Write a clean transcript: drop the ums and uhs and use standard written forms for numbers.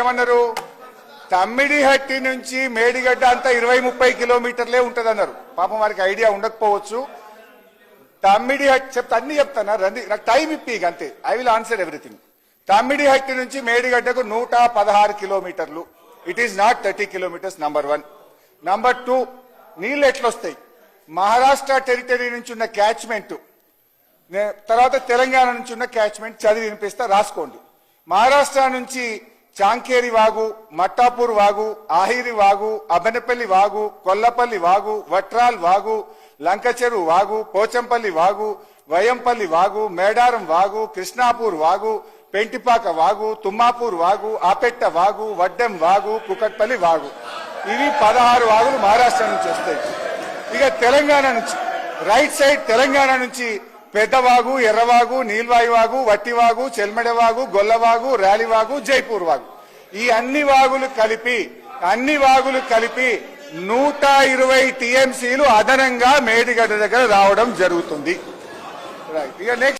ఏమన్నారు, తమ్మిడిహట్టి నుంచి మేడిగడ్డ అంతా 20-30 కిలోమీటర్లే ఉంటదన్నారు. పాపం వారికి ఐడియా ఉండకపోవచ్చు. తమ్మిడిహట్టి అన్ని చెప్తాను, నాకు టైం ఇప్పి అంతే. I will answer everything. Tummidihatti నుంచి మేడిగడ్డకు 116 కిలోమీటర్లు. It is not 30 kilometres. Number 1. Number 2, నీళ్ళు ఎట్లొస్తాయి? మహారాష్ట్ర టెరిటరీ నుంచి ఉన్న క్యాచ్మెంట్, తర్వాత తెలంగాణ నుంచి ఉన్న క్యాచ్మెంట్ చదివి వినిపిస్తా, రాసుకోండి. మహారాష్ట్ర నుంచి చాంకేరి వాగు, మట్టాపూర్ వాగు, ఆహిరి వాగు, అబనపల్లి వాగు, కొల్లపల్లి వాగు, వట్రాల్ వాగు, లంకచెరు వాగు, పోచంపల్లి వాగు, వయంపల్లి వాగు, మేడారం వాగు, కృష్ణాపూర్ వాగు, పెంటిపాక వాగు, తుమ్మాపూర్ వాగు, ఆపెట్ట వాగు, వడ్డెం వాగు, కుకట్పల్లి వాగు. ఇవి 16 వాగులు మహారాష్ట్ర నుంచి వస్తాయి. ఇక తెలంగాణ నుంచి రైట్ సైడ్ తెలంగాణ నుంచి పెద్దవాగు, ఎర్రవాగు, నీల్వాయువాగు, వట్టివాగు, చెల్మెడవాగు, గొల్లవాగు, ర్యాలివాగు, జైపూర్ వాగు. ఈ అన్ని వాగులు కలిపి 120 టీఎంసీలు అదనంగా మేడిగడ్డ దగ్గర రావడం జరుగుతుంది. ఇక నెక్స్ట్